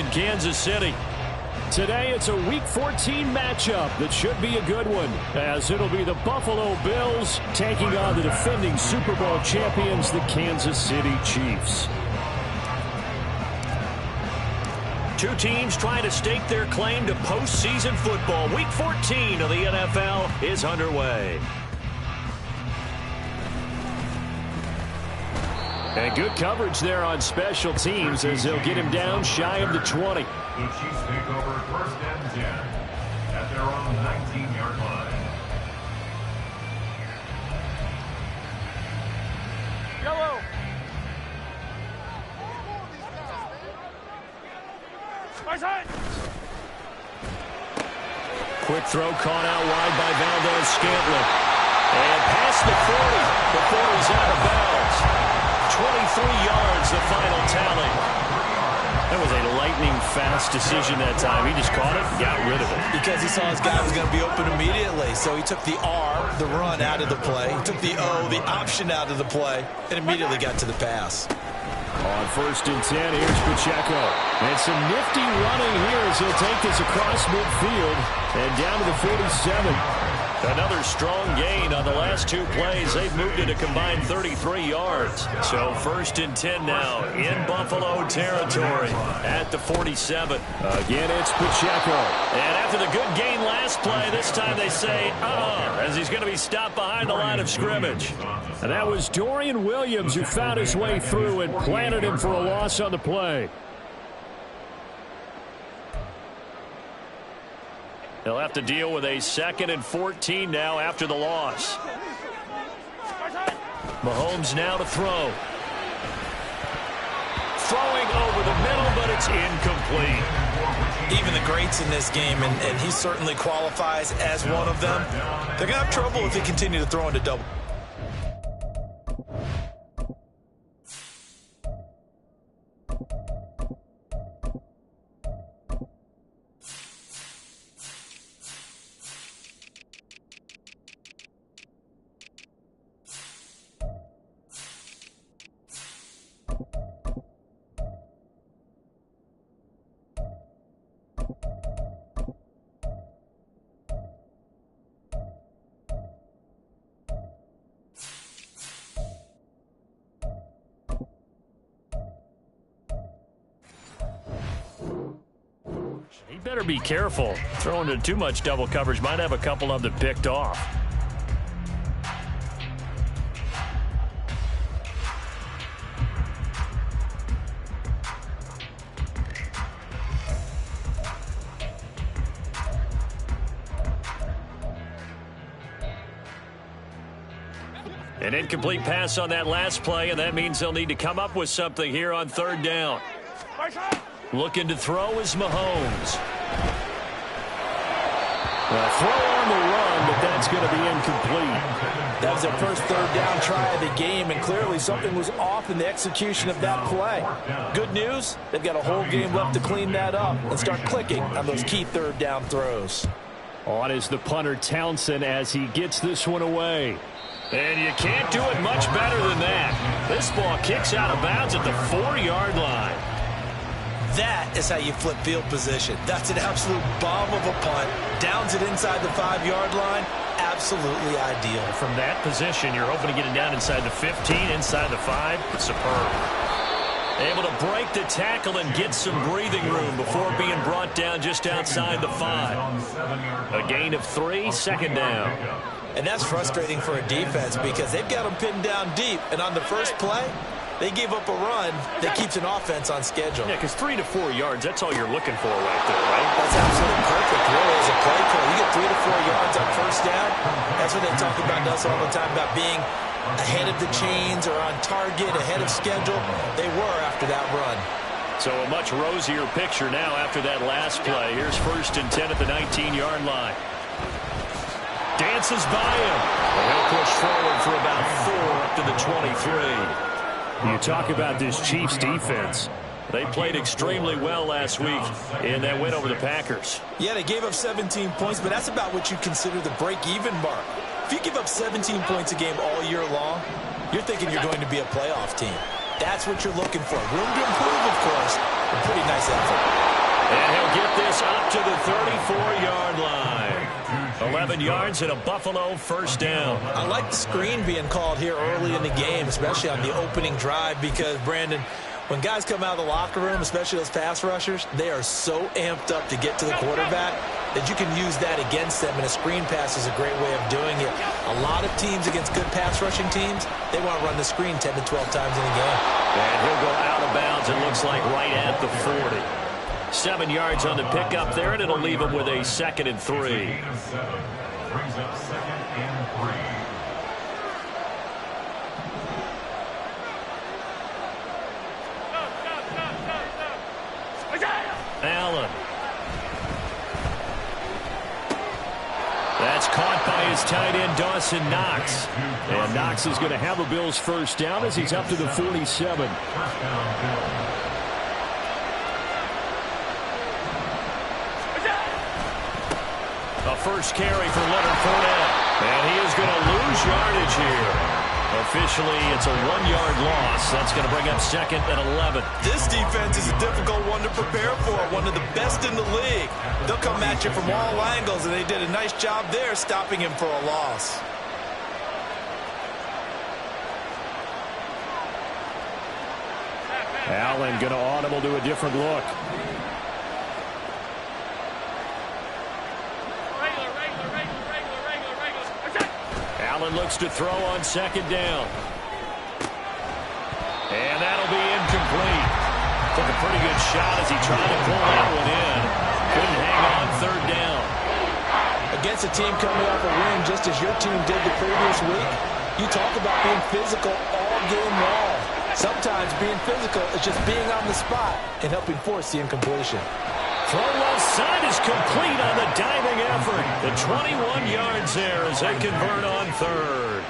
in Kansas City. Today, it's a Week 14 matchup that should be a good one, as it'll be the Buffalo Bills taking on the defending Super Bowl champions, the Kansas City Chiefs. Two teams trying to stake their claim to postseason football. Week 14 of the NFL is underway. And good coverage there on special teams as they'll get him down shy of the 20. The Chiefs take over 1st and 10 at their own 19-yard line. Yellow. Quick throw caught out wide by Valdez-Scantling. And past the 40 before he's out of bounds. 23 yards, the final tally. That was a lightning-fast decision that time. He just caught it and got rid of it. Because he saw his guy was going to be open immediately. So he took the R, the run, out of the play. He took the O, the option, out of the play, and immediately got to the pass. On 1st and 10, here's Pacheco. And some nifty running here as he'll take this across midfield and down to the 47. Another strong gain on the last two plays. They've moved it a combined 33 yards. So 1st and 10 now in Buffalo territory at the 47. Again, it's Pacheco. And after the good gain last play, this time they say, as he's going to be stopped behind the line of scrimmage. And that was Dorian Williams who found his way through and planted him for a loss on the play. They'll have to deal with a 2nd and 14 now after the loss. Mahomes now to throw. Throwing over the middle, but it's incomplete. Even the greats in this game, and he certainly qualifies as one of them, they're going to have trouble if they continue to throw into double. He better be careful. Throwing into too much double coverage might have a couple of them picked off. An incomplete pass on that last play, and that means they'll need to come up with something here on 3rd down. Looking to throw is Mahomes. A throw on the run, but that's going to be incomplete. That was their first 3rd down try of the game, and clearly something was off in the execution of that play. Good news, they've got a whole game left to clean that up and start clicking on those key 3rd down throws. On is the punter Townsend as he gets this one away. And you can't do it much better than that. This ball kicks out of bounds at the 4-yard line. That is how you flip field position. That's an absolute bomb of a punt. Downs it inside the 5-yard line. Absolutely ideal. From that position, you're hoping to get it down inside the 15, inside the 5. Superb. Able to break the tackle and get some breathing room before being brought down just outside the 5. A gain of 3, 2nd down. And that's frustrating for a defense because they've got them pinned down deep. And on the first play, they gave up a run that keeps an offense on schedule. Yeah, because 3 to 4 yards, that's all you're looking for right there, right? That's absolutely perfect, really, as a play call. You get 3 to 4 yards on 1st down. That's what they talk about us all the time, about being ahead of the chains or on target, ahead of schedule. They were after that run. So a much rosier picture now after that last play. Here's 1st and 10 at the 19-yard line. Dances by him. And he'll push forward for about 4 up to the 23. You talk about this Chiefs defense. They played extremely well last week in that win over the Packers. Yeah, they gave up 17 points, but that's about what you consider the break-even mark. If you give up 17 points a game all year long, you're thinking you're going to be a playoff team. That's what you're looking for. Room to improve, of course, but pretty nice effort. to the 34-yard line. 11 yards and a Buffalo first down. I like the screen being called here early in the game, especially on the opening drive, because, Brandon, when guys come out of the locker room, especially those pass rushers, they are so amped up to get to the quarterback that you can use that against them, and a screen pass is a great way of doing it. A lot of teams against good pass rushing teams, they want to run the screen 10 to 12 times in a game. And he'll go out of bounds, it looks like, right at the 40. 7 yards on the pickup there, and it'll leave him with a 2nd and 3. Brings up 2nd and 3. Allen. That's caught by his tight end, Dawson Knox. And Knox is going to have a Bills first down as he's up to the 47. A first carry for Leonard Fournette. And he is going to lose yardage here. Officially, it's a 1-yard loss. That's going to bring up 2nd and 11. This defense is a difficult one to prepare for, one of the best in the league. They'll come at you from all angles, and they did a nice job there stopping him for a loss. Allen going to audible to a different look. Allen looks to throw on 2nd down. And that'll be incomplete. Took a pretty good shot as he tried to pull that one in. Couldn't hang on 3rd down. Against a team coming off a win just as your team did the previous week, you talk about being physical all game long. Sometimes being physical is just being on the spot and helping force the incompletion. Throw left side is complete on the diving effort. The 21 yards there as they convert on 3rd.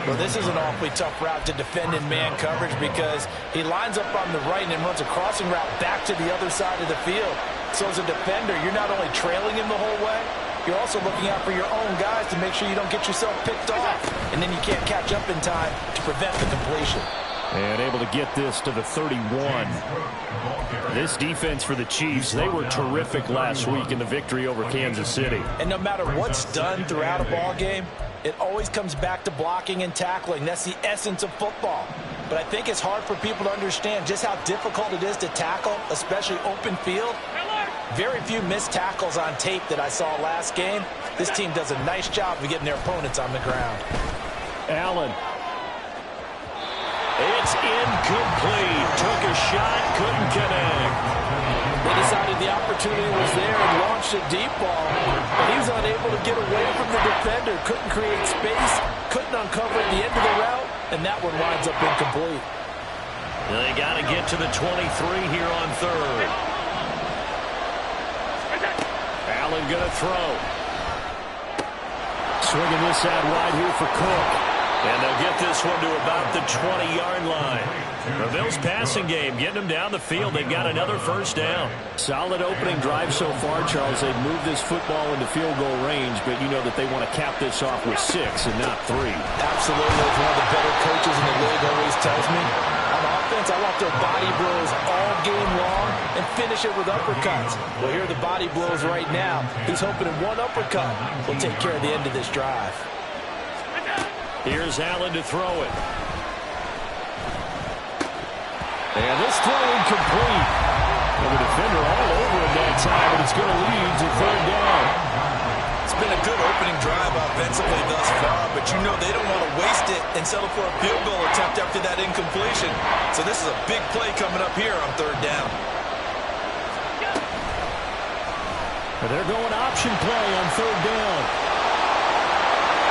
Well, this is an awfully tough route to defend in man coverage because he lines up on the right and then runs a crossing route back to the other side of the field. So as a defender, you're not only trailing him the whole way, you're also looking out for your own guys to make sure you don't get yourself picked off. And then you can't catch up in time to prevent the completion. And able to get this to the 31. This defense for the Chiefs, they were terrific last week in the victory over Kansas City. And no matter what's done throughout a ball game, it always comes back to blocking and tackling. That's the essence of football. But I think it's hard for people to understand just how difficult it is to tackle, especially open field. Very few missed tackles on tape that I saw last game. This team does a nice job of getting their opponents on the ground. Allen. It's incomplete. Took a shot, couldn't connect. They decided the opportunity was there and launched a deep ball. But he was unable to get away from the defender. Couldn't create space. Couldn't uncover at the end of the route. And that one winds up incomplete. They got to get to the 23 here on 3rd. Allen going to throw. Swinging this out wide here for Cook. And they'll get this one to about the 20-yard line. The Bills passing game, getting them down the field. They've got another first down. Solid opening drive so far, Charles. They've moved this football into field goal range, but you know that they want to cap this off with 6 and not 3. Absolutely. As one of the better coaches in the league always tells me, on offense, I want their body blows all game long and finish it with uppercuts. Well, here are the body blows right now. He's hoping in one uppercut will take care of the end of this drive. Here's Allen to throw it. And this throw incomplete. Well, the defender all over him that time, but it's going to lead to 3rd down. It's been a good opening drive offensively thus far, but you know they don't want to waste it and settle for a field goal attempt after that incompletion. So this is a big play coming up here on 3rd down. And they're going option play on 3rd down.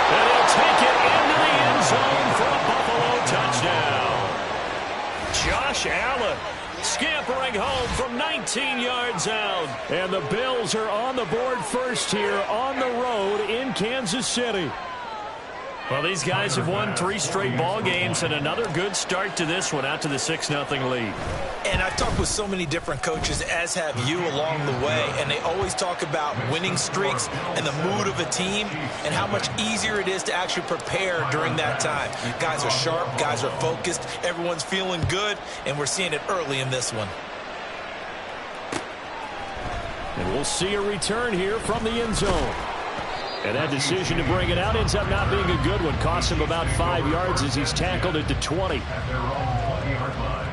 And he'll take it into the end zone for a Buffalo touchdown. Josh Allen scampering home from 19 yards out. And the Bills are on the board first here on the road in Kansas City. Well, these guys have won 3 straight ball games and another good start to this one out to the 6-0 lead. And I've talked with so many different coaches, as have you, along the way, and they always talk about winning streaks and the mood of a team and how much easier it is to actually prepare during that time. Guys are sharp, guys are focused, everyone's feeling good, and we're seeing it early in this one. And we'll see a return here from the end zone. And that decision to bring it out ends up not being a good one. Costs him about 5 yards as he's tackled at the 20. At their own 20-yard line.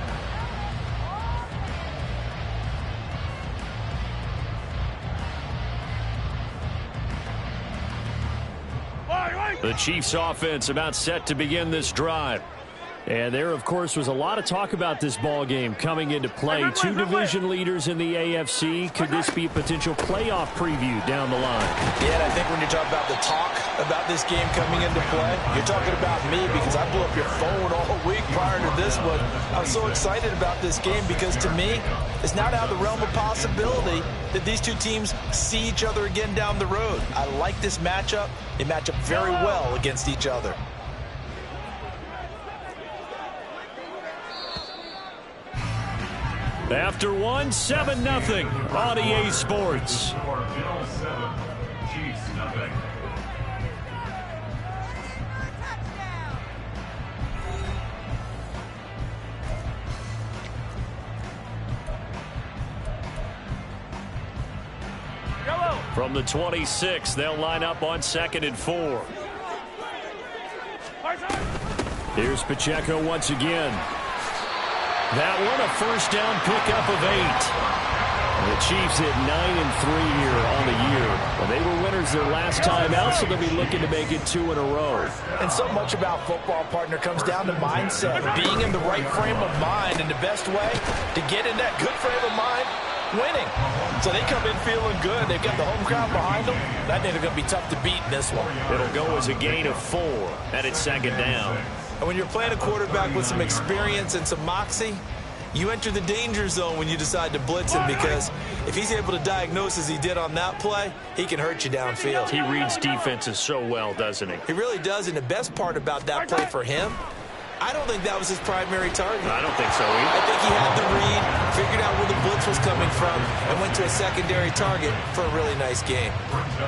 The Chiefs offense about set to begin this drive. And there, of course, was a lot of talk about this ball game coming into play. Two division leaders in the AFC. Could this be a potential playoff preview down the line? Yeah, and I think when you talk about the talk about this game coming into play, you're talking about me because I blew up your phone all week prior to this one. I'm so excited about this game because to me, it's not out of the realm of possibility that these two teams see each other again down the road. I like this matchup. They match up very well against each other. After one, 7-0 on EA Sports. Bills 7, Chiefs nothing. From the 26, they'll line up on 2nd and 4. Here's Pacheco once again. That one a first down pickup of 8. The Chiefs hit 9-3 here on the year. Well, they were winners their last time out, so they'll be looking to make it 2 in a row. And so much about football, partner, comes down to mindset, being in the right frame of mind, and the best way to get in that good frame of mind, winning. So they come in feeling good. They've got the home crowd behind them. I think they're going to be tough to beat in this one. It'll go as a gain of 4, and it's 2nd down. And when you're playing a quarterback with some experience and some moxie, you enter the danger zone when you decide to blitz him because if he's able to diagnose as he did on that play, he can hurt you downfield. He reads defenses so well, doesn't he? He really does, and the best part about that play for him, I don't think that was his primary target. I don't think so either. I think he had the read, figured out where the blitz was coming from, and went to a secondary target for a really nice game.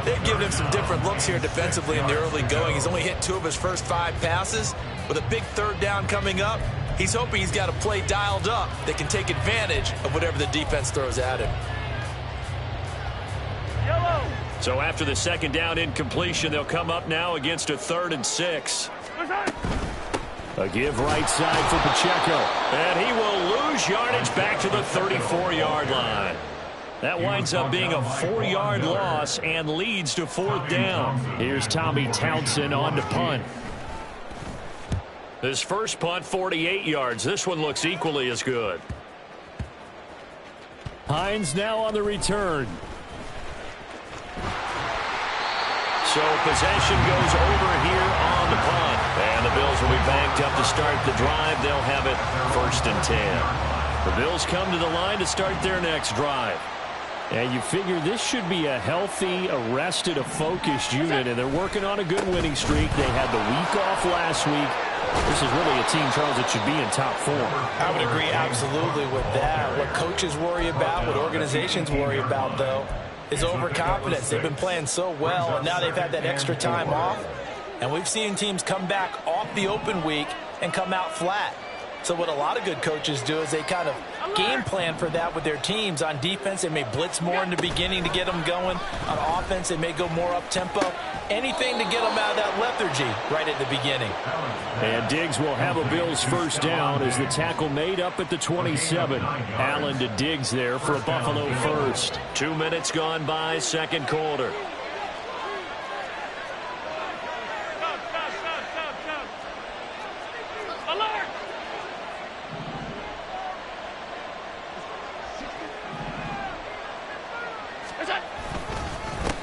They've given him some different looks here defensively in the early going. He's only hit 2 of his first 5 passes. With a big 3rd down coming up, he's hoping he's got a play dialed up that can take advantage of whatever the defense throws at him. So after the 2nd down incompletion, they'll come up now against a 3rd and 6. A give right side for Pacheco. And he will lose yardage back to the 34-yard line. That winds up being a 4-yard loss and leads to 4th down. Here's Tommy Townsend on to punt. His first punt, 48 yards. This one looks equally as good. Hines now on the return. So possession goes over here on the punt. And the Bills will be banked up to start the drive. They'll have it 1st and 10. The Bills come to the line to start their next drive. And you figure this should be a healthy, a focused unit, and they're working on a good winning streak. They had the week off last week. This is really a team, Charles, that should be in top form. I would agree absolutely with that. What coaches worry about, what organizations worry about, though, is overconfidence. They've been playing so well, and now they've had that extra time off. And we've seen teams come back off the open week and come out flat. So what a lot of good coaches do is they kind of game plan for that with their teams. On defense, they may blitz more in the beginning to get them going. On offense, they may go more up-tempo. Anything to get them out of that lethargy right at the beginning. And Diggs will have a Bills first down as the tackle made up at the 27. Allen to Diggs there for a Buffalo first. 2 minutes gone by, 2nd quarter.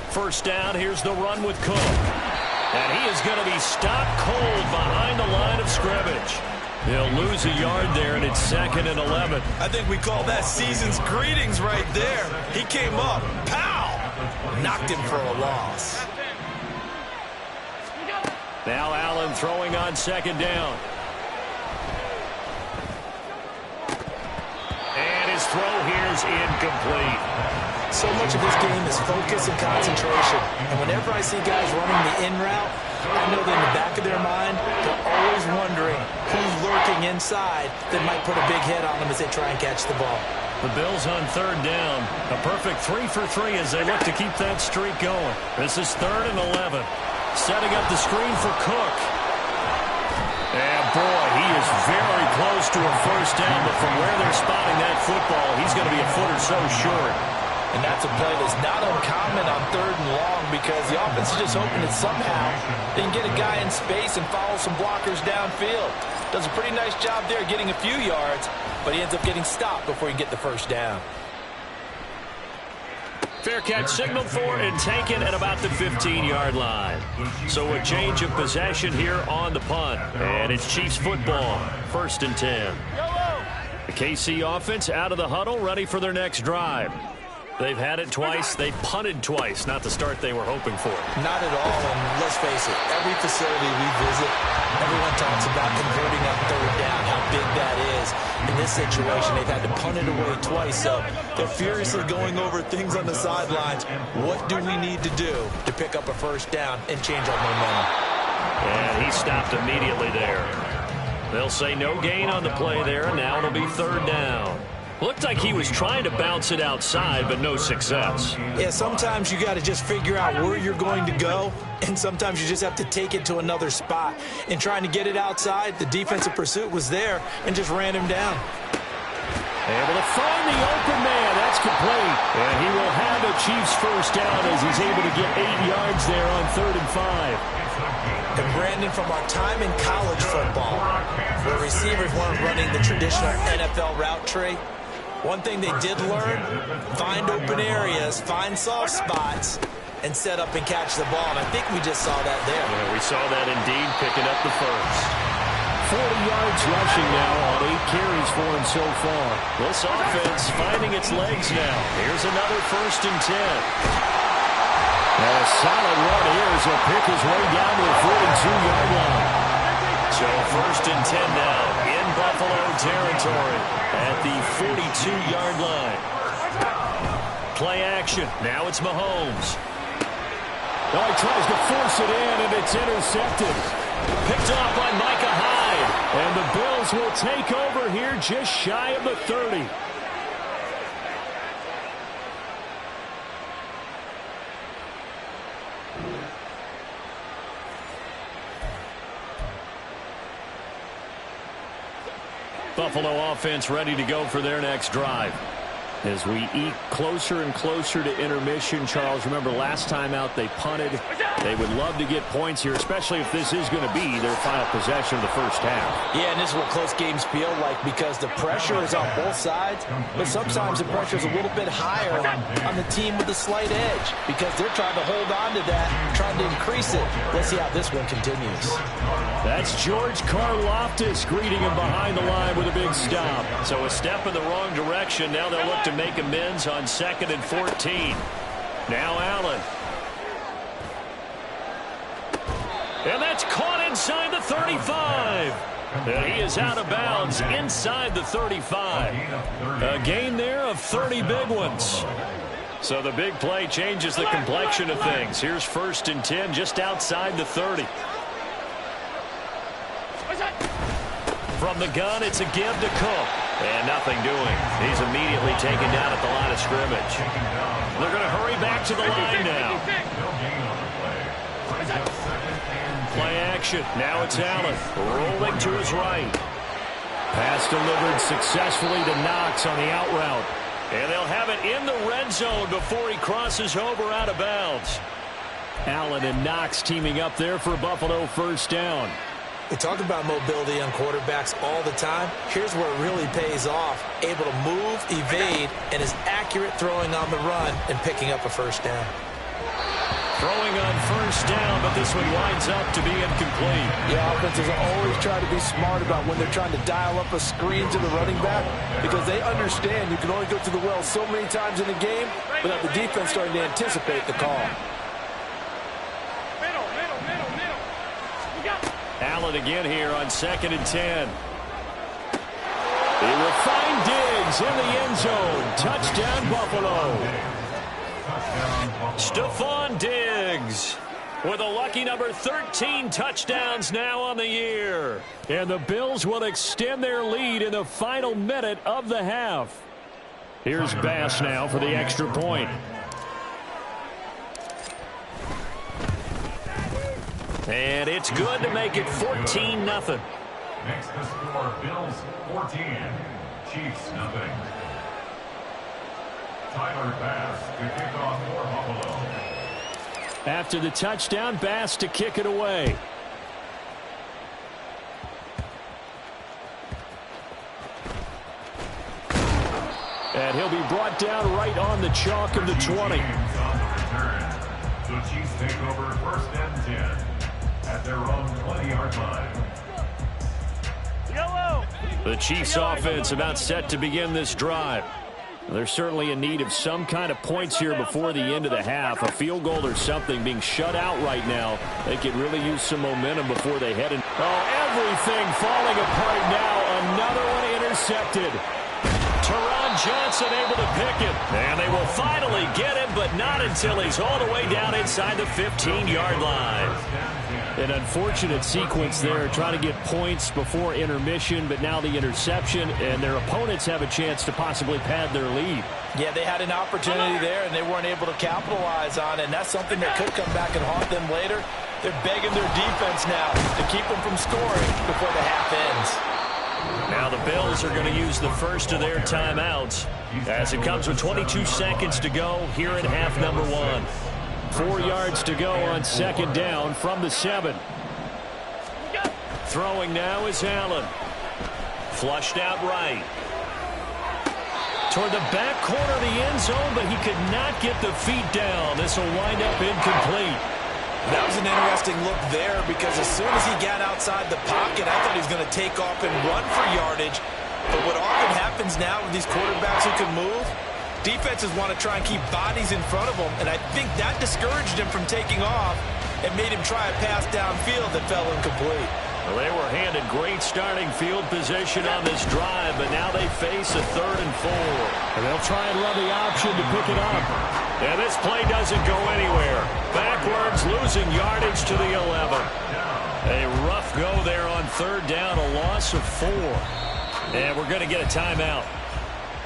First down, here's the run with Cook. And he is going to be stopped cold behind the line of scrimmage. He'll lose a yard there, and it's 2nd and 11. I think we call that season's greetings right there. He came up, pow, knocked him for a loss. Now Allen throwing on 2nd down. And his throw here is incomplete. So much of this game is focus and concentration. And whenever I see guys running the in route, I know that in the back of their mind, they're always wondering who's lurking inside that might put a big hit on them as they try and catch the ball. The Bills on third down. A perfect 3 for 3 as they look to keep that streak going. This is 3rd and 11. Setting up the screen for Cook. And boy, he is very close to a first down, but from where they're spotting that football, he's going to be a foot or so short. And that's a play that's not uncommon on 3rd and long because the offense is just hoping that somehow they can get a guy in space and follow some blockers downfield. Does a pretty nice job there getting a few yards, but he ends up getting stopped before he can get the first down. Fair catch signaled for and taken at about the 15-yard line. So a change of possession here on the punt. And it's Chiefs football, 1st and 10. The KC offense out of the huddle, ready for their next drive. They've had it twice. They punted twice. Not the start they were hoping for. Not at all, and let's face it, every facility we visit, everyone talks about converting on 3rd down, how big that is. In this situation, they've had to punt it away twice, so they're furiously going over things on the sidelines. What do we need to do to pick up a first down and change our momentum? And he stopped immediately there. They'll say no gain on the play there, and now it'll be 3rd down. Looked like he was trying to bounce it outside, but no success. Yeah, sometimes you got to just figure out where you're going to go, and sometimes you just have to take it to another spot. In trying to get it outside, the defensive pursuit was there and just ran him down. Able to find the open man. That's complete. And he will have a Chiefs first down as he's able to get 8 yards there on 3rd and 5. And Brandon, from our time in college football, where receivers weren't running the traditional NFL route tree, one thing they did learn, find open areas, find soft spots, and set up and catch the ball. And I think we just saw that there. Yeah, we saw that indeed, picking up the first. 40 yards rushing now on 8 carries for him so far. This offense finding its legs now. Here's another 1st and 10. And a solid run here as he'll pick his way down to the 42-yard line. So 1st and 10 now in Buffalo territory at the 42-yard line. Play action. Now it's Mahomes. Oh, he tries to force it in, and it's intercepted. Picked off by Micah Hyde. And the Bills will take over here just shy of the 30. Buffalo offense ready to go for their next drive. As we eat closer and closer to intermission, Charles, remember last time out they punted. They would love to get points here, especially if this is going to be their final possession of the first half. Yeah, and this is what close games feel like because the pressure is on both sides, but sometimes the pressure is a little bit higher on the team with the slight edge because they're trying to hold on to that, trying to increase it. Let's see how this one continues. That's George Karlaftis greeting him behind the line with a big stop. So a step in the wrong direction. Now they'll look to make amends on 2nd and 14. Now Allen. And that's caught inside the 35. And he is out of bounds inside the 35. A gain there of 30 big ones. So the big play changes the complexion of things. Here's 1st and 10 just outside the 30. From the gun, it's a give to Cook. And nothing doing. He's immediately taken down at the line of scrimmage. They're going to hurry back to the line now. Play action. Now it's Allen. Rolling to his right. Pass delivered successfully to Knox on the out route. And they'll have it in the red zone before he crosses over out of bounds. Allen and Knox teaming up there for Buffalo first down. We talk about mobility on quarterbacks all the time. Here's where it really pays off. Able to move, evade, and is accurate throwing on the run and picking up a first down. Throwing on first down, but this one winds up to be incomplete. Yeah, offenses always try to be smart about when they're trying to dial up a screen to the running back because they understand you can only go to the well so many times in a game without the defense starting to anticipate the call. Allen again here on 2nd and 10. He will find Diggs in the end zone. Touchdown, Buffalo. Stephon Diggs with a lucky number 13 touchdowns now on the year. And the Bills will extend their lead in the final minute of the half. Here's Bass now for the extra point. And it's good to make it 14-0. Makes the score Bills 14, Chiefs nothing. Tyler Bass to kick off for Buffalo. After the touchdown, Bass to kick it away. And he'll be brought down right on the chalk of the 20. On the return. The Chiefs take over 1st and 10 at their own 20-yard line. The Chiefs offense about set to begin this drive. They're certainly in need of some kind of points here before the end of the half. A field goal or something. Being shut out right now. They could really use some momentum before they head in. Oh, everything falling apart now. Another one intercepted. Teron Johnson able to pick it. And they will finally get him, but not until he's all the way down inside the 15-yard line. An unfortunate sequence there, trying to get points before intermission, but now the interception, and their opponents have a chance to possibly pad their lead. Yeah, they had an opportunity there, and they weren't able to capitalize on it, and that's something that could come back and haunt them later. They're begging their defense now to keep them from scoring before the half ends. Now the Bills are going to use the first of their timeouts as it comes with 22 seconds to go here in half number 1. 4 yards to go on 2nd down from the 7. Throwing now is Allen. Flushed out right. Toward the back corner of the end zone, but he could not get the feet down. This will wind up incomplete. That was an interesting look there because as soon as he got outside the pocket, I thought he was going to take off and run for yardage. But what often happens now with these quarterbacks who can move, defenses want to try and keep bodies in front of them, and I think that discouraged him from taking off and made him try a pass downfield that fell incomplete. Well, they were handed great starting field position on this drive, but now they face a 3rd and 4. And they'll try and run the option to pick it up. And this play doesn't go anywhere. Backwards, losing yardage to the 11. A rough go there on 3rd down, a loss of 4. And we're going to get a timeout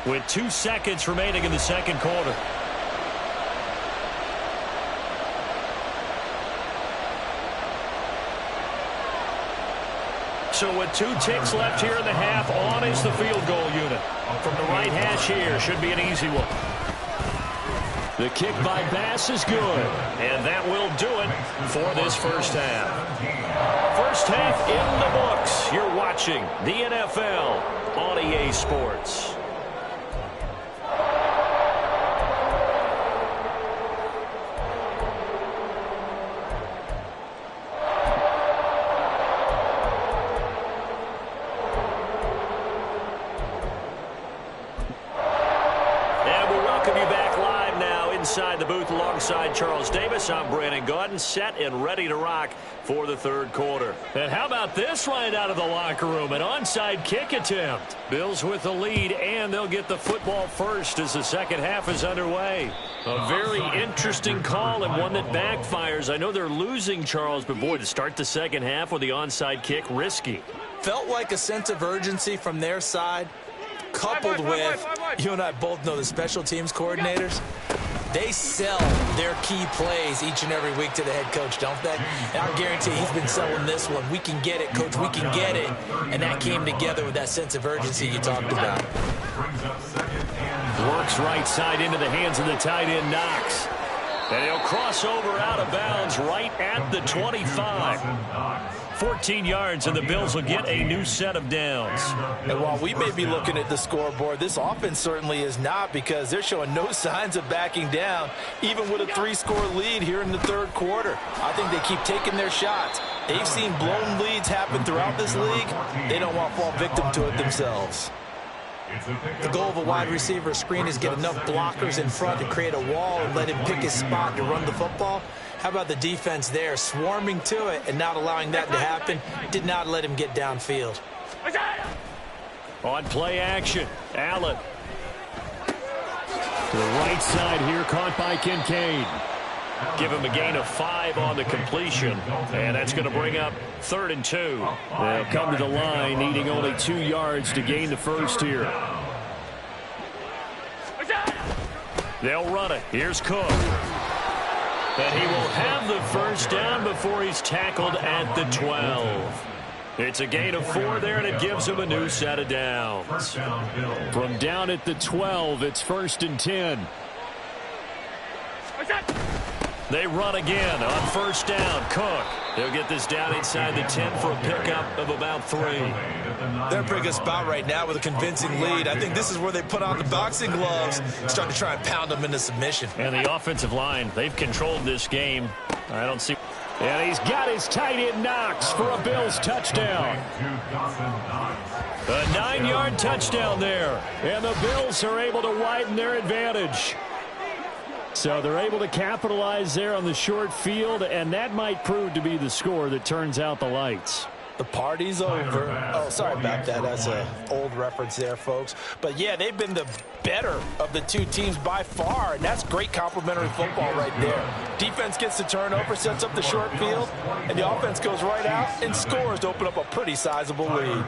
with 2 seconds remaining in the 2nd quarter. So with 2 ticks left here in the half, on is the field goal unit. From the right hash here, should be an easy one. The kick by Bass is good. And that will do it for this first half. First half in the books. You're watching the NFL on EA Sports. Inside the booth alongside Charles Davis, I'm Brandon Gaudin, set and ready to rock for the 3rd quarter. And how about this right out of the locker room? An onside kick attempt. Bills with the lead, and they'll get the football first as the 2nd half is underway. A very interesting call and one that backfires. I know they're losing, Charles, but boy, to start the 2nd half with the onside kick, risky. Felt like a sense of urgency from their side, coupled with, you and I both know the special teams coordinators. They sell their key plays each and every week to the head coach, don't they? And I guarantee he's been selling this one. We can get it, coach. We can get it. And that came together with that sense of urgency you talked about. Works right side into the hands of the tight end, Knox. And he'll cross over out of bounds right at the 25. 14 yards, and the Bills will get a new set of downs. And while we may be looking at the scoreboard, this offense certainly is not, because they're showing no signs of backing down, even with a 3-score lead here in the 3rd quarter. I think they keep taking their shots. They've seen blown leads happen throughout this league. They don't want to fall victim to it themselves. The goal of a wide receiver screen is get enough blockers in front to create a wall and let him pick his spot to run the football. How about the defense there, swarming to it and not allowing that to happen? Did not let him get downfield. On play action, Allen. To the right side here, caught by Kincaid. Give him a gain of 5 on the completion, and that's going to bring up 3rd and 2. They'll come to the line, needing only 2 yards to gain the first here. They'll run it. Here's Cook. And he will have the first down before he's tackled at the 12. It's a gain of 4 there, and it gives him a new set of downs. From down at the 12, it's 1st and 10. They run again on 1st down. Cook. He'll get this down inside the 10 for a pickup of about 3. They're in a pretty good spot right now with a convincing lead. I think this is where they put on the boxing gloves, start to try and pound them into submission. And the offensive line, they've controlled this game. I don't see... And he's got his tight end Knox for a Bills touchdown. A 9-yard touchdown there. And the Bills are able to widen their advantage. So they're able to capitalize there on the short field, and that might prove to be the score that turns out the lights. The party's over. Oh, sorry about that. That's an old reference there, folks. But, yeah, they've been the better of the two teams by far, and that's great complimentary football right there. Defense gets the turnover, sets up the short field, and the offense goes right out and scores to open up a pretty sizable lead.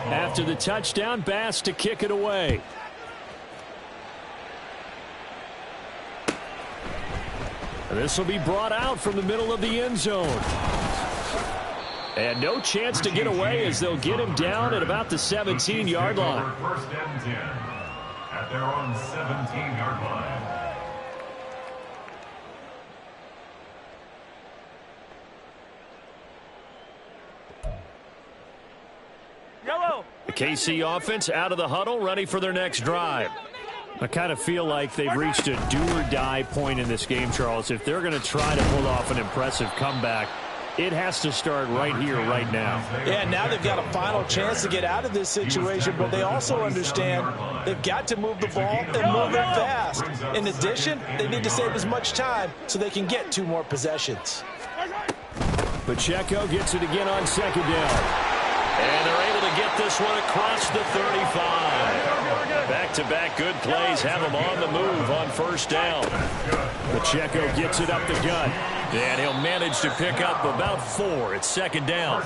After the touchdown, Bass to kick it away. And this will be brought out from the middle of the end zone. And no chance to get away as they'll get him down at about the 17-yard line. 1st and 10 at their own 17-yard line. Yellow. The KC offense out of the huddle, ready for their next drive. I kind of feel like they've reached a do-or-die point in this game, Charles. If they're going to try to pull off an impressive comeback, it has to start right here, right now. Yeah, now they've got a final chance to get out of this situation, but they also understand they've got to move the ball and move it fast. In addition, they need to save as much time so they can get 2 more possessions. Pacheco gets it again on 2nd down. And they're able to get this one across the 35. Back-to-back good plays have him on the move on 1st down. Pacheco gets it up the gut. And he'll manage to pick up about 4 at 2nd down.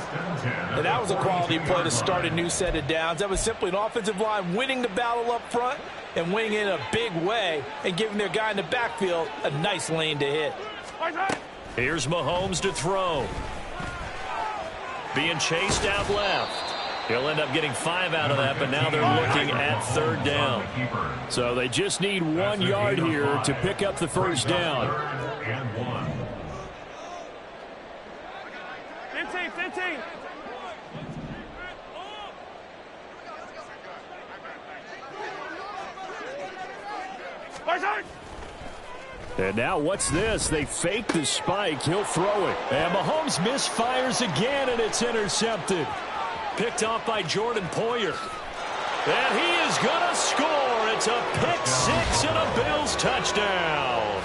And that was a quality play to start a new set of downs. That was simply an offensive line winning the battle up front and winning in a big way and giving their guy in the backfield a nice lane to hit. Here's Mahomes to throw. Being chased out left. He'll end up getting 5 out of that, but now they're looking at 3rd down. So they just need 1 yard here to pick up the 1st down. 15. And now what's this? They fake the spike. He'll throw it. And Mahomes misfires again, and it's intercepted. Picked off by Jordan Poyer. And he is going to score. It's a pick-6 and a Bills touchdown.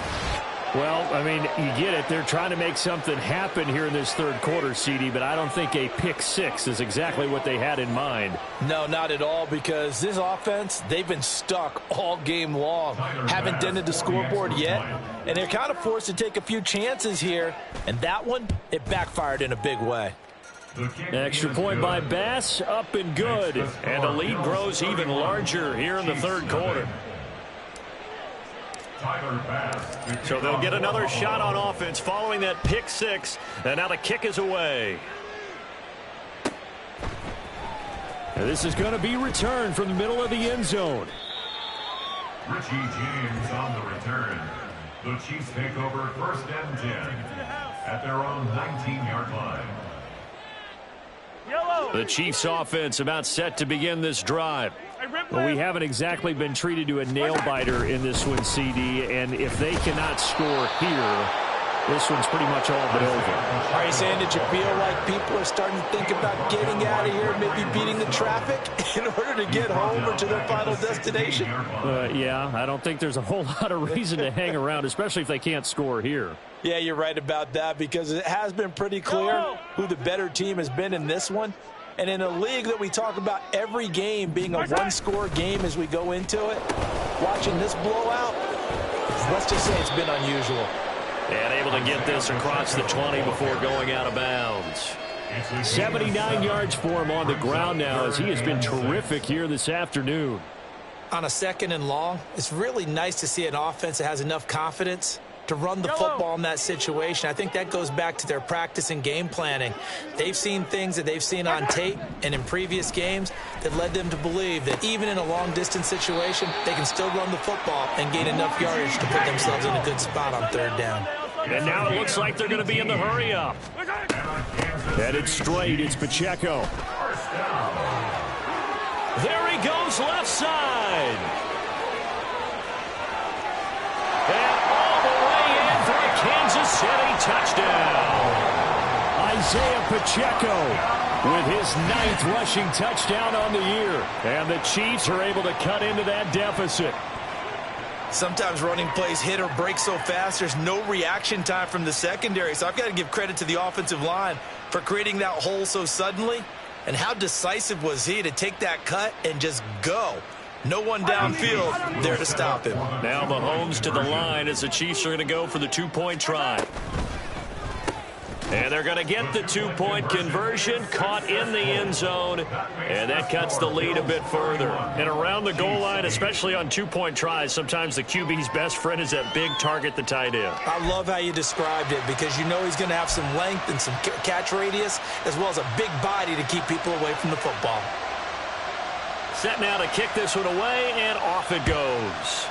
Well, I mean, you get it. They're trying to make something happen here in this 3rd quarter, CD, but I don't think a pick-6 is exactly what they had in mind. No, not at all, because this offense, they've been stuck all game long. Haven't dented the scoreboard yet, and they're kind of forced to take a few chances here, and that one, it backfired in a big way. Extra point by Bass, up and good, and the lead grows even larger here in the 3rd quarter. So they'll get another shot on offense following that pick-6, and now the kick is away. And this is going to be returned from the middle of the end zone. Richie James on the return. The Chiefs take over 1st and 10 at their own 19-yard line. The Chiefs offense about set to begin this drive. Well, we haven't exactly been treated to a nail-biter in this one, CD, and if they cannot score here, this one's pretty much all but over. Are you saying that you feel like people are starting to think about getting out of here, maybe beating the traffic in order to get home or to their final destination? Yeah, I don't think there's a whole lot of reason to hang around, especially if they can't score here. Yeah, you're right about that, because it has been pretty clear who the better team has been in this one. And in a league that we talk about every game being a one-score game as we go into it, watching this blowout, let's just say it's been unusual. And able to get this across the 20 before going out of bounds. 79 yards for him on the ground now, as he has been terrific here this afternoon. on a 2nd and long, it's really nice to see an offense that has enough confidence to run the football in that situation. I think that goes back to their practice and game planning. They've seen things that they've seen on tape and in previous games that led them to believe that even in a long-distance situation, they can still run the football and gain enough yardage to put themselves in a good spot on 3rd down. And now it looks like they're going to be in the hurry-up. Headed straight, it's Pacheco. There he goes, left side. And all the way in for a Kansas City touchdown. Isaiah Pacheco with his 9th rushing touchdown on the year. And the Chiefs are able to cut into that deficit. Sometimes running plays hit or break so fast, there's no reaction time from the secondary. So I've got to give credit to the offensive line for creating that hole so suddenly. And how decisive was he to take that cut and just go? No one downfield there to stop him. Now Mahomes to the line as the Chiefs are going to go for the 2-point try. And they're going to get the 2-point conversion, caught in the end zone, and that cuts the lead a bit further. And around the goal line, especially on 2-point tries, sometimes the QB's best friend is that big target, the tight end. I love how you described it because you know he's going to have some length and some catch radius as well as a big body to keep people away from the football. Set now to kick this one away, and off it goes.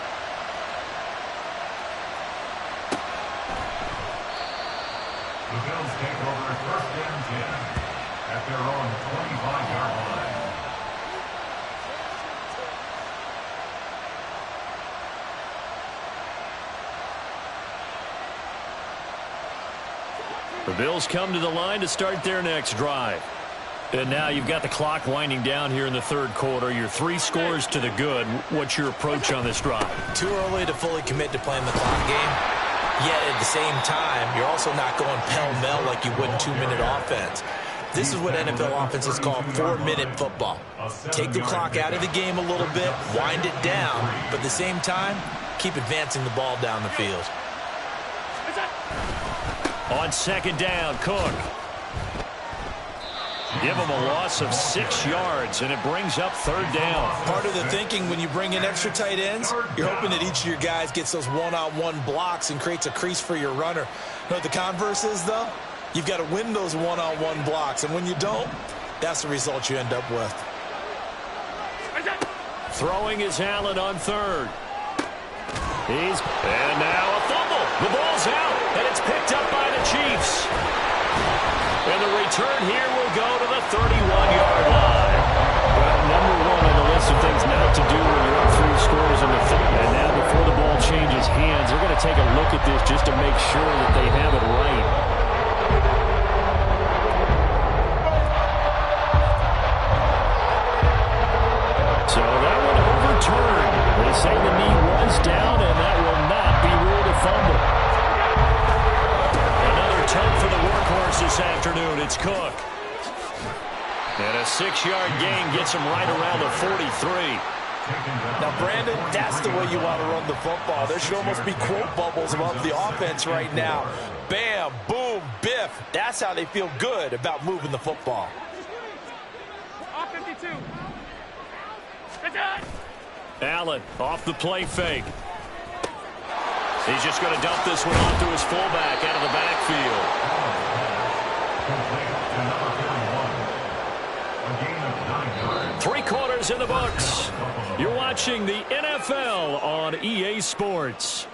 The Bills take over 1st and 10 at their own 25-yard line. The Bills come to the line to start their next drive. And now you've got the clock winding down here in the 3rd quarter. You're 3 scores to the good. What's your approach on this drive? Too early to fully commit to playing the clock game. Yet at the same time, you're also not going pell-mell like you would in 2-minute offense. This is what NFL offenses call 4-minute football. Take the clock out of the game a little bit, wind it down, but at the same time, keep advancing the ball down the field. On 2nd down, Cook. Give him a loss of 6 yards, and it brings up 3rd down. Part of the thinking when you bring in extra tight ends, you're hoping that each of your guys gets those one-on-one blocks and creates a crease for your runner. You know what the converse is, though? You've got to win those one-on-one blocks, and when you don't, that's the result you end up with. Throwing is Allen on 3rd. And now a fumble. The ball's out, and it's picked up by the Chiefs. And the return here will go to the 31-yard line. Well, #1 on the list of things not to do when you're up 3 scores in the third. And now before the ball changes hands, they're going to take a look at this just to make sure that they have it right. So that one overturned. They say the knee was down, and that will not be ruled a fumble. Another turn for the workhorse this afternoon. It's Cook. And a 6-yard gain gets him right around the 43. Now, Brandon, that's the way you want to run the football. There should almost be quote bubbles above the offense right now. Bam, boom, biff. That's how they feel good about moving the football. Allen off the play fake. He's just going to dump this one off to his fullback out of the backfield. Three quarters in the books. You're watching the NFL on EA Sports.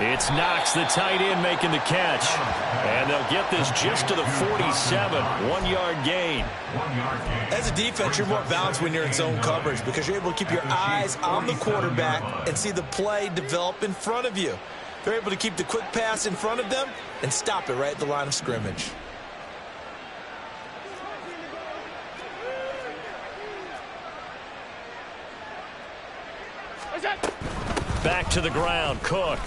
It's Knox, the tight end, making the catch. And they'll get this just to the 47. 1-yard gain. As a defense, you're more balanced when you're in zone coverage because you're able to keep your eyes on the quarterback and see the play develop in front of you. They're able to keep the quick pass in front of them and stop it right at the line of scrimmage. Back to the ground, Cook.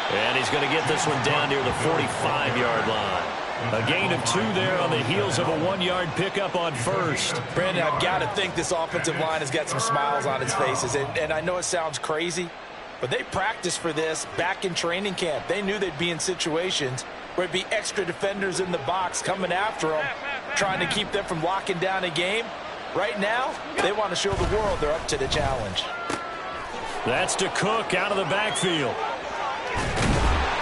And he's going to get this one down near the 45-yard line. A gain of 2 there on the heels of a 1-yard pickup on first. Brandon, I've got to think this offensive line has got some smiles on its faces. And I know it sounds crazy, but they practiced for this back in training camp. They knew they'd be in situations where it'd be extra defenders in the box coming after them, trying to keep them from locking down a game. Right now, they want to show the world they're up to the challenge. That's to Cook out of the backfield.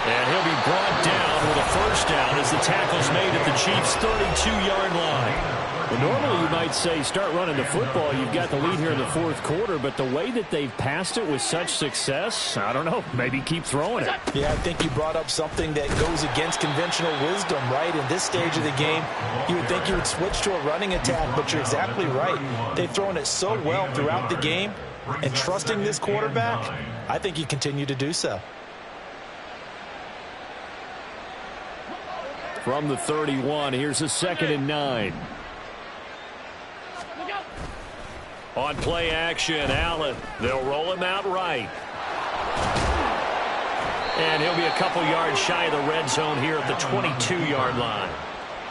And he'll be brought down with a first down as the tackle's made at the Chiefs' 32-yard line. Well, normally you might say start running the football. You've got the lead here in the fourth quarter, but the way that they've passed it with such success, I don't know, maybe keep throwing it. Yeah, I think you brought up something that goes against conventional wisdom, right? In this stage of the game, you would think you would switch to a running attack, but you're exactly right. They've thrown it so well throughout the game, and trusting this quarterback, I think you continue to do so. From the 31, here's a 2nd and 9. On play action, Allen. They'll roll him out right. And he'll be a couple yards shy of the red zone here at the 22-yard line.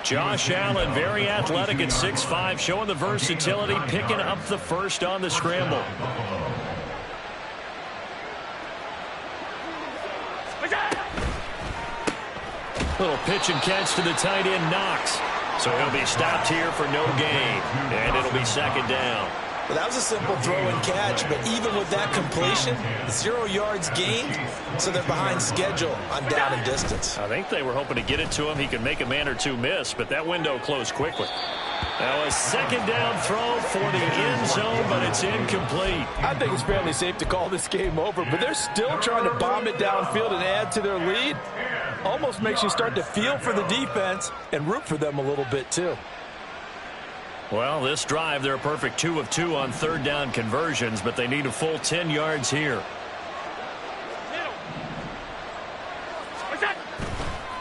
Josh Allen, very athletic at 6'5", showing the versatility, picking up the first on the scramble. Little pitch and catch to the tight end, Knox. So he'll be stopped here for no gain. And it'll be 2nd down. Well, that was a simple throw and catch, but even with that completion, 0 yards gained, so they're behind schedule on down and distance. I think they were hoping to get it to him. He could make a man or two miss, but that window closed quickly. Now a 2nd down throw for the end zone, but it's incomplete. I think it's fairly safe to call this game over, but they're still trying to bomb it downfield and add to their lead. Almost makes you start to feel for the defense and root for them a little bit too. Well, this drive, they're a perfect 2 of 2 on 3rd down conversions, but they need a full 10 yards here.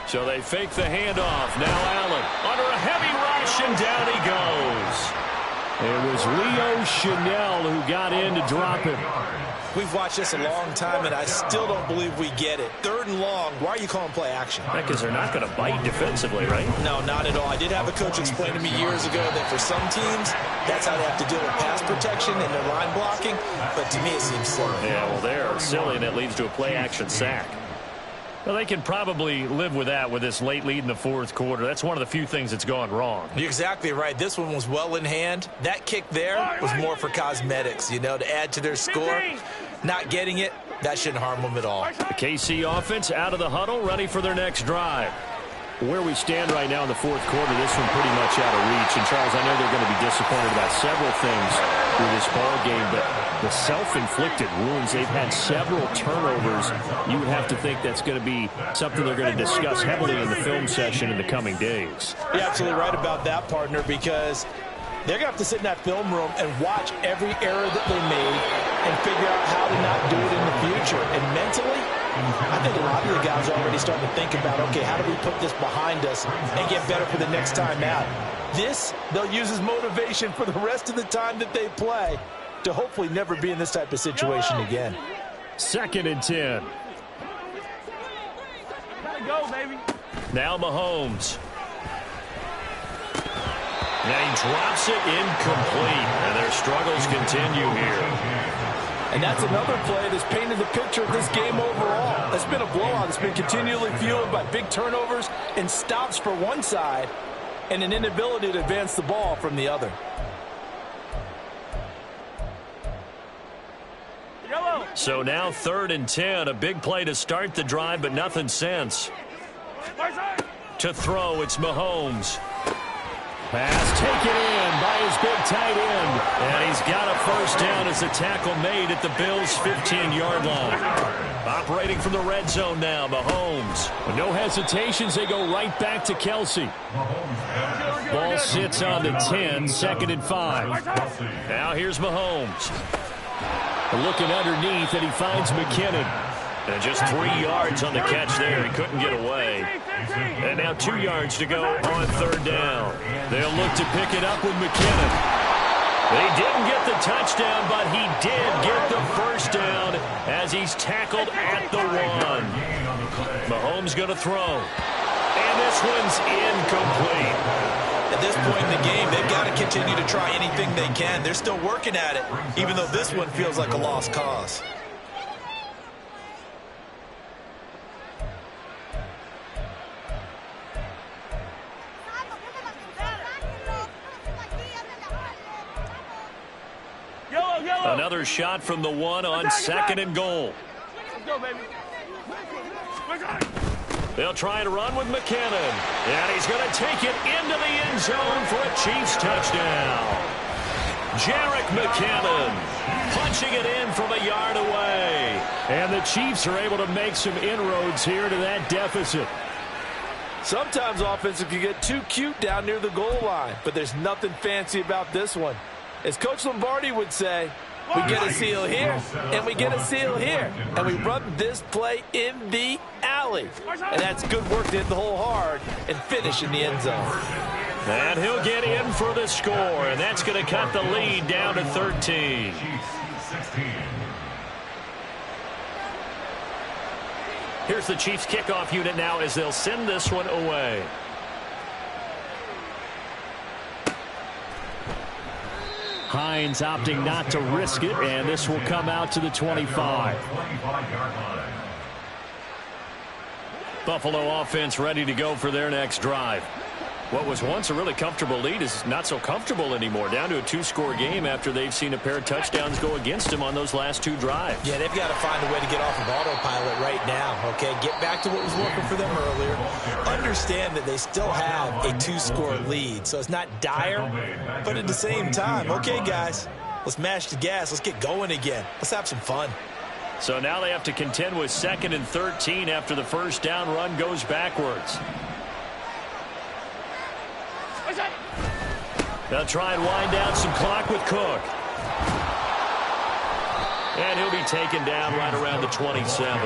So they fake the handoff. Now Allen under a heavy rush, and down he goes. It was Leo Chanel who got in to drop him. We've watched this a long time, and I still don't believe we get it. 3rd and long. Why are you calling play action? Because they're not going to bite defensively, right? No, not at all. I did have a coach explain to me years ago that for some teams, that's how they have to deal with pass protection and their line blocking. But to me, it seems silly. Yeah, well, they're silly, and it leads to a play action sack. Well, they can probably live with that with this late lead in the fourth quarter. That's one of the few things that's gone wrong. You're exactly right. This one was well in hand. That kick there was more for cosmetics, you know, to add to their score. Not getting it, that shouldn't harm them at all. The KC offense out of the huddle, ready for their next drive. Where we stand right now in the fourth quarter, this one pretty much out of reach. And, Charles, I know they're going to be disappointed about several things through this ball game, but the self-inflicted wounds, they've had several turnovers. You would have to think that's going to be something they're going to discuss heavily in the film session in the coming days. You're absolutely right about that, partner, because they're going to have to sit in that film room and watch every error that they made and figure out how to not do it in the future. And mentally, I think a lot of the guys are already starting to think about, okay, how do we put this behind us and get better for the next time out? This, they'll use as motivation for the rest of the time that they play to hopefully never be in this type of situation again. 2nd and 10. Gotta go, baby. Now Mahomes. And he drops it incomplete. And their struggles continue here. And that's another play that's painted the picture of this game overall. It's been a blowout. It's been continually fueled by big turnovers and stops for one side and an inability to advance the ball from the other. So now 3rd and 10. A big play to start the drive, but nothing since. To throw, it's Mahomes. Pass taken in by his big tight end. And he's got a first down as the tackle made at the Bills' 15-yard line. Operating from the red zone now, Mahomes. With no hesitations, they go right back to Kelsey. Ball sits on the 10, 2nd and 5. Now here's Mahomes. Looking underneath, and he finds McKinnon. And just 3 yards on the catch there. He couldn't get away. And now 2 yards to go on 3rd down. They'll look to pick it up with McKinnon. They didn't get the touchdown, but he did get the first down as he's tackled at the 1. Mahomes going to throw. And this one's incomplete. At this point in the game, they've got to continue to try anything they can. They're still working at it, even though this one feels like a lost cause. Another shot from the one on 2nd and goal. They'll try to run with McKinnon. And he's going to take it into the end zone for a Chiefs touchdown. Jerick McKinnon punching it in from a yard away. And the Chiefs are able to make some inroads here to that deficit. Sometimes offensive can get too cute down near the goal line, but there's nothing fancy about this one. As Coach Lombardi would say, we get a seal here, and we get a seal here, and we run this play in the alley. And that's good work to hit the hole hard and finish in the end zone. And he'll get in for the score, and that's going to cut the lead down to 13. Here's the Chiefs kickoff unit now as they'll send this one away. Hines opting not to risk it, and this will come out to the 25. Buffalo offense ready to go for their next drive. What was once a really comfortable lead is not so comfortable anymore. Down to a 2-score game after they've seen a pair of touchdowns go against them on those last 2 drives. Yeah, they've got to find a way to get off of autopilot right now, okay? Get back to what was working for them earlier. Understand that they still have a 2-score lead, so it's not dire, but at the same time, okay, guys, let's mash the gas. Let's get going again. Let's have some fun. So now they have to contend with 2nd and 13 after the first down run goes backwards. They'll try and wind down some clock with Cook. And he'll be taken down right around the 27.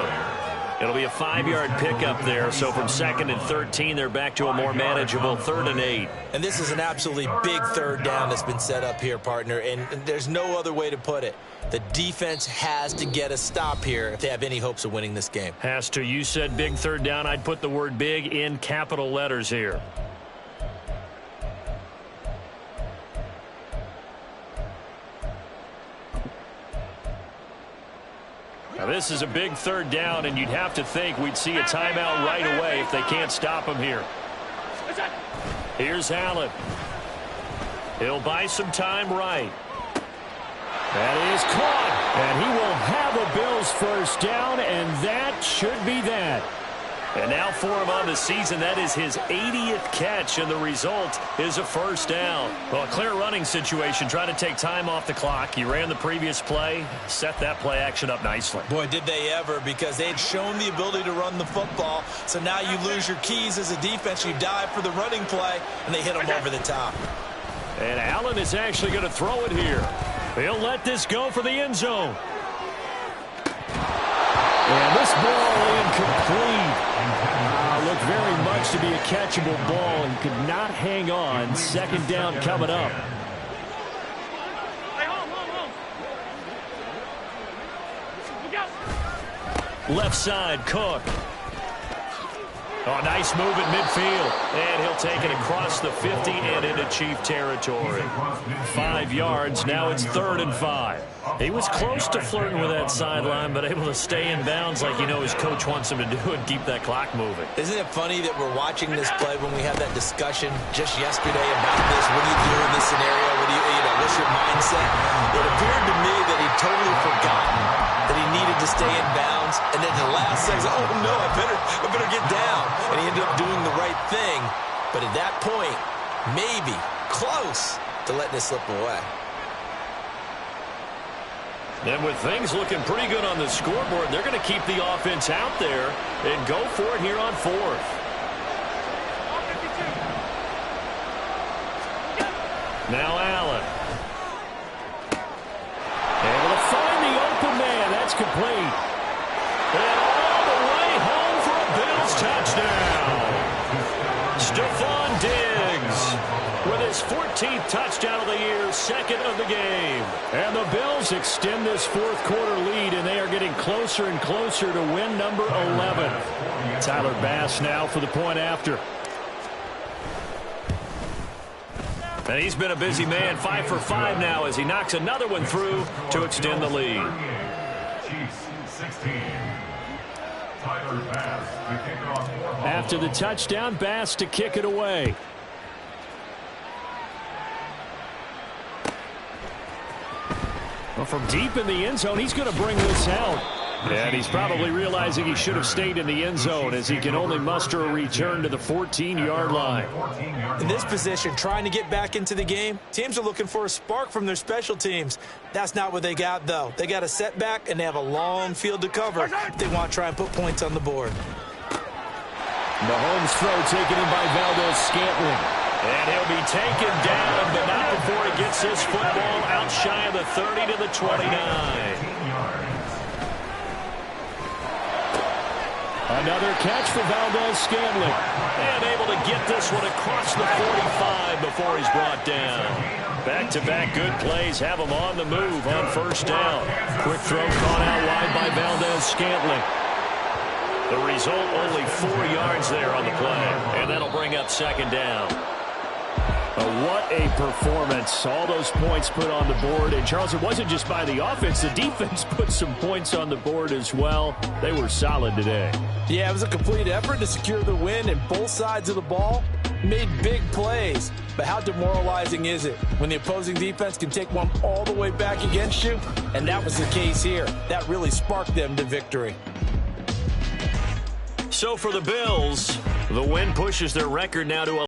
It'll be a 5-yard pickup there. So from 2nd and 13, they're back to a more manageable 3rd and 8. And this is an absolutely big 3rd down that's been set up here, partner. And there's no other way to put it. The defense has to get a stop here if they have any hopes of winning this game. Has to. You said big 3rd down. I'd put the word big in capital letters here. Now this is a big 3rd down, and you'd have to think we'd see a timeout right away if they can't stop him here. Here's Allen. He'll buy some time right. That is caught, and he will have a Bills first down, and that should be that. And now for him on the season, that is his 80th catch, and the result is a first down. Well, a clear running situation, trying to take time off the clock. He ran the previous play, set that play action up nicely. Boy, did they ever, because they had shown the ability to run the football. So now you lose your keys as a defense. You dive for the running play, and they hit him over the top. And Allen is actually going to throw it here. He'll let this go for the end zone. And this ball incomplete. Looked very much to be a catchable ball and could not hang on. 2nd down coming up. Left side, Cook. Oh, nice move at midfield. And he'll take it across the 50 and into Chief territory. 5 yards. Now it's 3rd and 5. He was close to flirting with that sideline, but able to stay in bounds like his coach wants him to do and keep that clock moving. Isn't it funny that we're watching this play when we had that discussion just yesterday about this? What do you do in this scenario? What do what's your mindset? It appeared to me that he'd totally forgotten that he needed to stay in bounds, and then the last second, oh no, I better get down. And he ended up doing the right thing, but at that point, maybe close to letting it slip away. And with things looking pretty good on the scoreboard, they're going to keep the offense out there and go for it here on 4th. Now Allen. Able to find the open man. That's complete. And all the way home for a Bills touchdown. Stephon Diggs with his 14th touchdown of the year, 2nd of the game. And the Bills extend this 4th quarter lead, and they are getting closer and closer to win number 11. Tyler Bass now for the point after. And he's been a busy man, 5 for 5 now as he knocks another one through to extend the lead. Chiefs 16. Tyler Bass to kick off. After the touchdown, Bass to kick it away. Well, from deep in the end zone, he's going to bring this out. And he's probably realizing he should have stayed in the end zone as he can only muster a return to the 14-yard line. In this position, trying to get back into the game, teams are looking for a spark from their special teams. That's not what they got, though. They got a setback, and they have a long field to cover if they want to try and put points on the board. Mahomes' throw taken in by Valdez-Scantling. And he'll be taken down, but not before he gets this football out shy of the 30 to the 29. Another catch for Valdez-Scantling. And able to get this one across the 45 before he's brought down. Back-to-back good plays have him on the move on first down. Quick throw caught out wide by Valdez-Scantling. The result, only 4 yards there on the play. And that'll bring up second down. What a performance. All those points put on the board. And, Charles, it wasn't just by the offense. The defense put some points on the board as well. They were solid today. Yeah, it was a complete effort to secure the win, and both sides of the ball made big plays. But how demoralizing is it when the opposing defense can take one all the way back against you? And that was the case here. That really sparked them to victory. So for the Bills, the win pushes their record now to